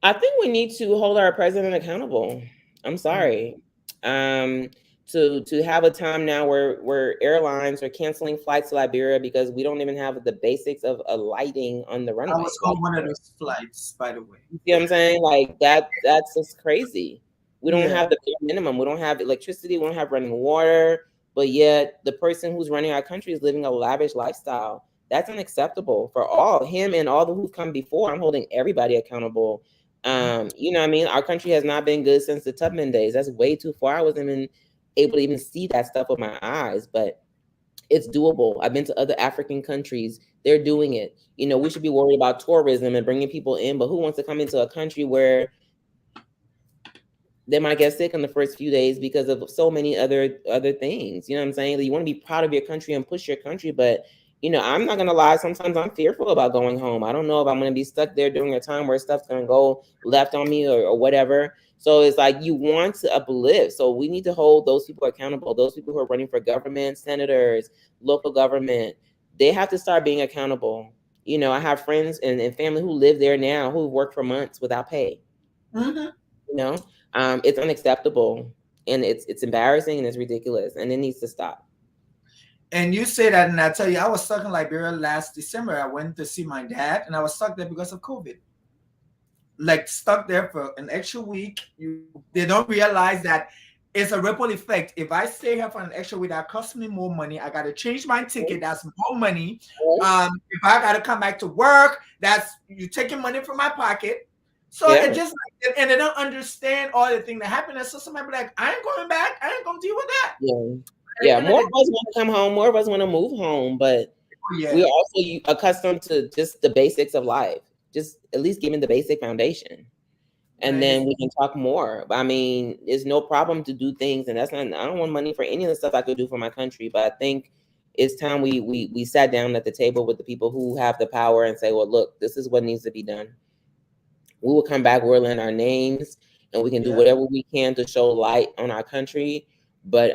I think we need to hold our president accountable. I'm sorry. To have a time now where airlines are canceling flights to Liberia because we don't even have the basics of a lighting on the runway. I was on one of those flights, by the way. You see what I'm saying? Like, that's just crazy. We don't have the bare minimum. We don't have electricity. We don't have running water. But yet the person who's running our country is living a lavish lifestyle. That's unacceptable for all him and all the who've come before. I'm holding everybody accountable. You know what I mean? Our country has not been good since the Tubman days. That's way too far. I wasn't even able to even see that stuff with my eyes. But It's doable. I've been to other African countries. They're doing it. We should be worried about tourism and bringing people in, but who wants to come into a country where they might get sick in the first few days because of so many other things? You know what I'm saying? You want to be proud of your country and push your country, but I'm not gonna lie. Sometimes I'm fearful about going home. I don't know if I'm gonna be stuck there during a time where stuff's gonna go left on me or whatever. So it's like you want to uplift. So we need to hold those people accountable. Those people who are running for government, senators, local government, they have to start being accountable. I have friends and family who live there now who work for months without pay. It's unacceptable, and it's embarrassing, and it's ridiculous, and it needs to stop. And you say that, and I tell you, I was stuck in Liberia last December. I went to see my dad, and I was stuck there because of COVID. Like stuck there for an extra week. They don't realize that it's a ripple effect. If I stay here for an extra week, that costs me more money. I got to change my ticket. That's more money. If I got to come back to work, that's you taking money from my pocket. So it just and they don't understand all the things that happen. And so somebody be like, I ain't going back. I ain't gonna deal with that. Yeah. More of us want to come home. More of us want to move home, but we're also accustomed to just the basics of life. Just at least give me the basic foundation, and then we can talk more. I mean, it's no problem to do things, and that's not. I don't want money for any of the stuff I could do for my country, but I think it's time we sat down at the table with the people who have the power and say, well, look, this is what needs to be done. We will come back, we'll learn our names, and we can do whatever we can to show light on our country. But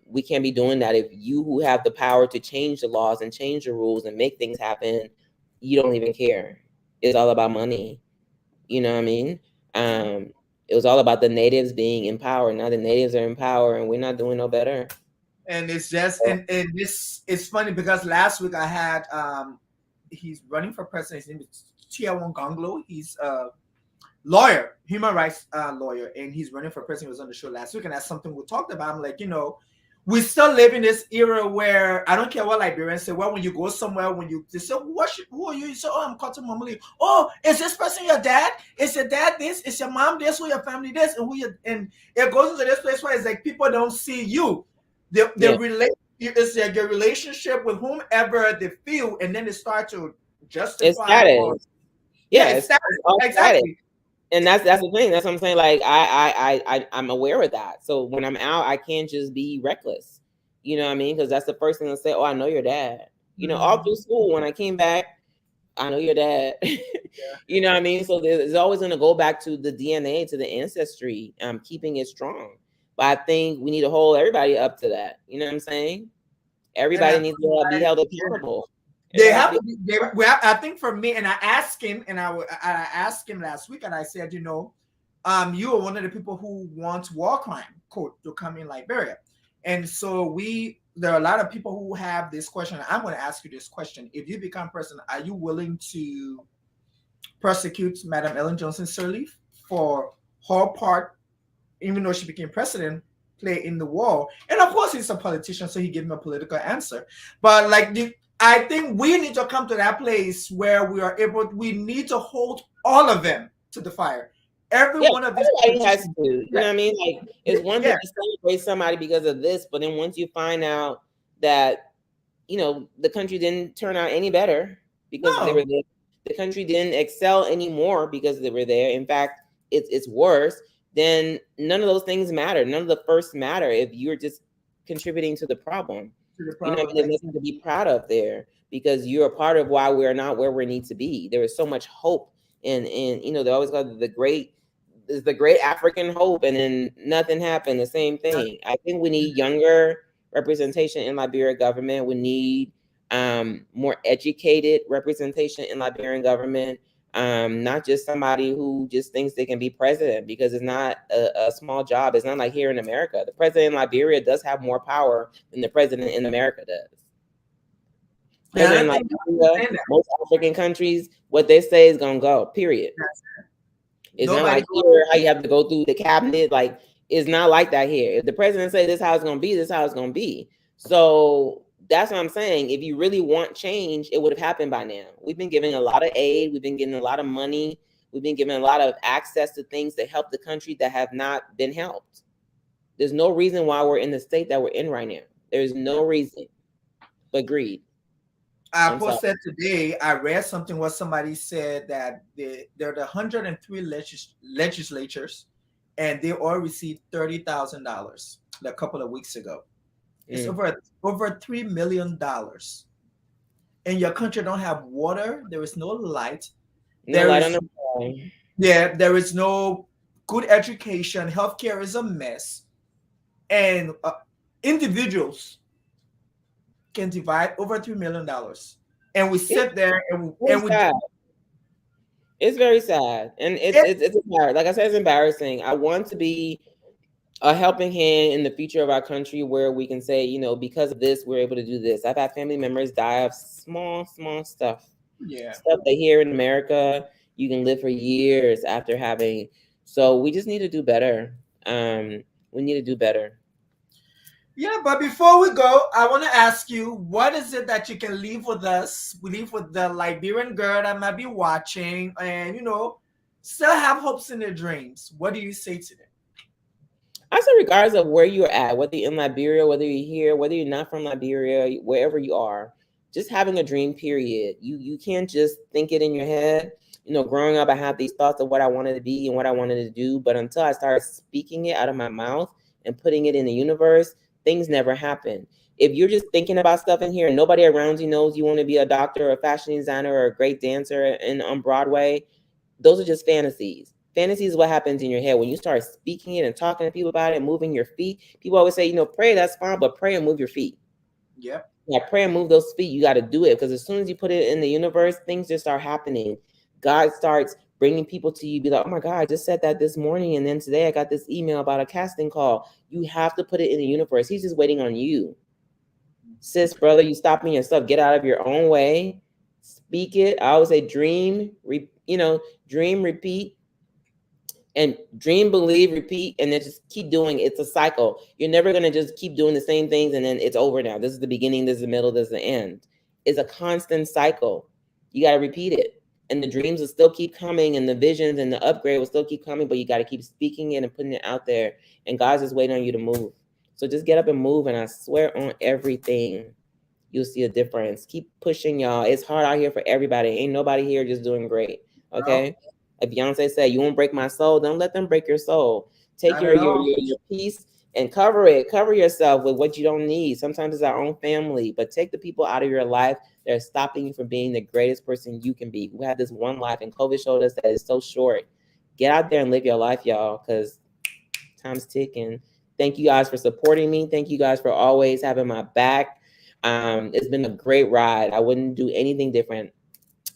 we can't be doing that if you who have the power to change the laws and change the rules and make things happen, you don't even care. It's all about money. You know what I mean? It was all about the natives being in power. Now the natives are in power, and we're not doing no better. And it's just and this it's funny because last week I had he's running for president. His name is Tiawon Gonglo. He's a lawyer, human rights lawyer, and he's running for president. He was on the show last week, and that's something we talked about. I'm like, we still live in this era where I don't care what Liberians say. Well, when you go somewhere, when they say, who are you? You say, oh, I'm Korto Momolu. Oh, is this person your dad? Is your dad this? Is your mom this? Who your family this? And it goes into this place where it's like people don't see you. It's like your relationship with whomever they feel, and then they start to justify. It's status. It's status. Exactly. And that's the thing. That's what I'm saying. Like I'm aware of that. So when I'm out, I can't just be reckless. You know what I mean? Because that's the first thing to say. Oh, I know your dad. All through school, when I came back, I know your dad. You know what I mean? So there's always going to go back to the DNA, to the ancestry, keeping it strong. But I think we need to hold everybody up to that. You know what I'm saying? Everybody needs to be held accountable. They have to be. I think for me, and I asked him, and I asked him last week, and I said, you are one of the people who wants war crime court to come in Liberia, and so there are a lot of people who have this question. I'm going to ask you this question: if you become president, are you willing to prosecute Madam Ellen Johnson Sirleaf for her part, even though she became president, play in the war? And of course, he's a politician, so he gave me a political answer, but I think we need to come to that place where we need to hold all of them to the fire. Every one of these has to, you know what I mean? Like, it's one thing to celebrate somebody because of this, but then once you find out that, the country didn't turn out any better because they were there, the country didn't excel anymore because they were there. In fact, it's worse. Then none of those things matter. None of the first matter if you're just contributing to the problem. There's nothing to be proud of there because you're a part of why we're not where we need to be. There is so much hope, and they always call it the great African hope, and then nothing happened. The same thing. I think we need younger representation in Liberian government. We need more educated representation in Liberian government. Not just somebody who just thinks they can be president, because it's not a small job. It's not like here in America. The president in Liberia does have more power than the president in America does. President in Liberia, most African countries, what they say is gonna go, period. It's not like here how you have to go through the cabinet. Like, it's not like that here. If the president say this is how it's gonna be, this is how it's gonna be. So that's what I'm saying. If you really want change, it would have happened by now. We've been giving a lot of aid. We've been getting a lot of money. We've been given a lot of access to things that help the country that have not been helped. There's no reason why we're in the state that we're in right now. There's no reason. but greed. I I'm sorry. posted today, I read something where somebody said that there are the 103 legislatures and they all received $30,000 a couple of weeks ago. It's over $3 million. And your country don't have water, there is no light, No there light on is the wall. there is no good education, healthcare is a mess, and individuals can divide over $3 million, and we sit there and we sad. It's very sad, and it's hard. Like I said, it's embarrassing. I want to be a helping hand in the future of our country where we can say, you know, because of this, we're able to do this. I've had family members die of small stuff. Yeah. Stuff that here in America, you can live for years after having. So we just need to do better. We need to do better. Yeah, but before we go, I want to ask you, what is it that you can leave with us? We leave with the Liberian girl that might be watching and, you know, still have hopes in their dreams. What do you say to them? I say regardless of where you're at, whether you're in Liberia, whether you're here, whether you're not from Liberia, wherever you are, just having a dream, period. You can't just think it in your head. You know, growing up, I had these thoughts of what I wanted to be and what I wanted to do. But until I started speaking it out of my mouth and putting it in the universe, things never happen. If you're just thinking about stuff in here and nobody around you knows you want to be a doctor or a fashion designer or a great dancer on Broadway, those are just fantasies. Fantasy is what happens in your head when you start speaking it and talking to people about it and moving your feet. People always say, you know, pray, that's fine, but pray and move your feet. Yep. Yeah, pray and move those feet. You got to do it because as soon as you put it in the universe, things just start happening. God starts bringing people to you. Be like, oh my God, I just said that this morning. And then today I got this email about a casting call. You have to put it in the universe. He's just waiting on you. Sis, brother, you stop me yourself. Get out of your own way. Speak it. I always say dream, dream, repeat. And dream, believe, repeat, and then just keep doing it. It's a cycle. You're never going to just keep doing the same things and then it's over now. This is the beginning, this is the middle, this is the end. It's a constant cycle. You got to repeat it. And the dreams will still keep coming and the visions and the upgrade will still keep coming, but you got to keep speaking it and putting it out there. And God's just waiting on you to move. So just get up and move. And I swear on everything, you'll see a difference. Keep pushing, y'all. It's hard out here for everybody. Ain't nobody here just doing great. Okay? No. Like Beyonce said, you won't break my soul. Don't let them break your soul. Take your peace and cover it. Cover yourself with what you don't need. Sometimes it's our own family, but take the people out of your life that are stopping you from being the greatest person you can be. We have this one life, and COVID showed us that it's so short. Get out there and live your life, y'all, because time's ticking. Thank you guys for supporting me. Thank you guys for always having my back. It's been a great ride. I wouldn't do anything different.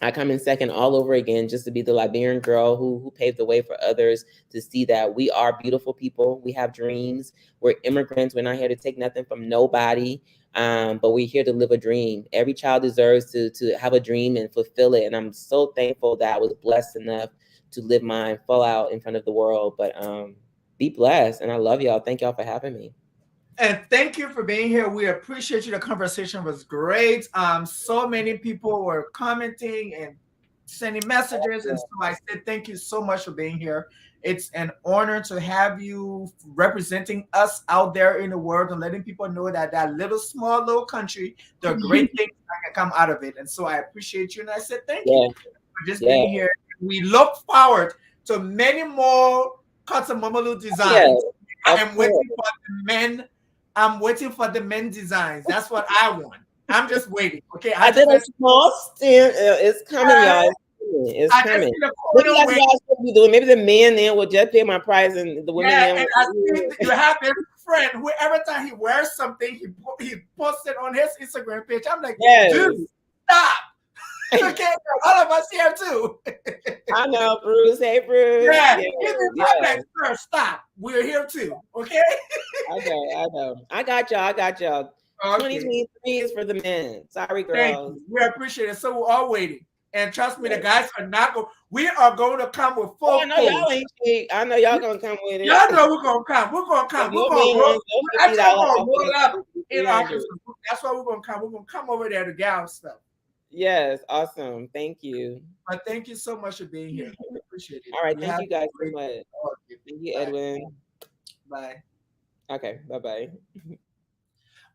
I come in second all over again just to be the Liberian girl who paved the way for others to see that we are beautiful people. We have dreams. We're immigrants. We're not here to take nothing from nobody, but we're here to live a dream. Every child deserves to have a dream and fulfill it. And I'm so thankful that I was blessed enough to live mine full out in front of the world. But be blessed. And I love y'all. Thank y'all for having me. And thank you for being here. We appreciate you. The conversation was great. So many people were commenting and sending messages. And so I said, thank you so much for being here. It's an honor to have you representing us out there in the world and letting people know that that small little country, there are great things that can come out of it. And so I appreciate you. And I said, thank you for just being here. We look forward to many more cuts of Momolu designs. I'm waiting for the men. I'm waiting for the men designs. That's what I want. I'm just waiting. Okay. I did a small stint. It's coming, y'all. It's coming. Maybe that's what I should be doing. Maybe the men then will just pay my price and the women then and I think you have this friend who every time he wears something, he posts it on his Instagram page. I'm like, dude, stop. Okay, all of us here too. I know, Bruce. Hey, Bruce. Yeah. Sir, stop. We're here too. Okay. I know. I got y'all. Okay. 2023 is for the men. Sorry, girls. We appreciate it. So we're all waiting. And trust me, the guys are not going. We are going to come with full. I know y'all ain't cheap. I know y'all gonna come with it. Y'all know we're gonna come. We're gonna come. We're gonna roll up in Arkansas. That's why we're gonna come. We're gonna come over there to gal stuff. Yes, awesome. Thank you. But thank you so much for being here. We appreciate it. All right, thank you guys so much. Thank you, Edwin. Bye. Okay, bye-bye.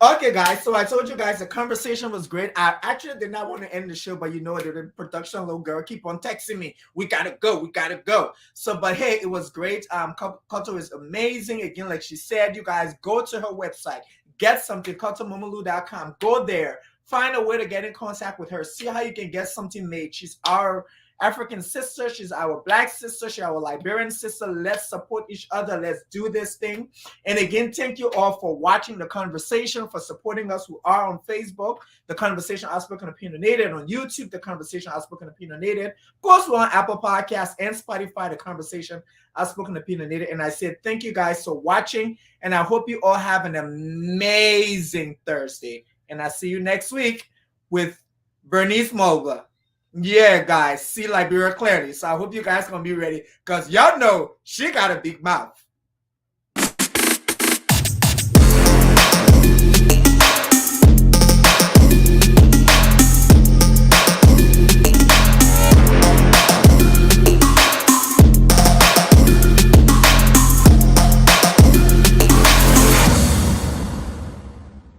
Okay, guys. So I told you guys the conversation was great. I actually did not want to end the show, but you know the production little girl keep on texting me. We gotta go. We gotta go. So, but hey, it was great. Korto is amazing. Again, like she said, you guys go to her website, get something. KortoMomolu.com. Go there. Find a way to get in contact with her. See how you can get something made. She's our African sister. She's our Black sister. She's our Liberian sister. Let's support each other. Let's do this thing. And again, thank you all for watching the conversation, for supporting us who are on Facebook, The Conversation Outspoken Opinionated, on YouTube, The Conversation Outspoken Opinionated. Of course, we're on Apple Podcasts and Spotify, The Conversation Outspoken Opinionated. And I said thank you guys for watching, and I hope you all have an amazing Thursday. And I'll see you next week with Bernice Mulva. Yeah, guys, see Liberia clearly. So I hope you guys gonna be ready, because y'all know she got a big mouth.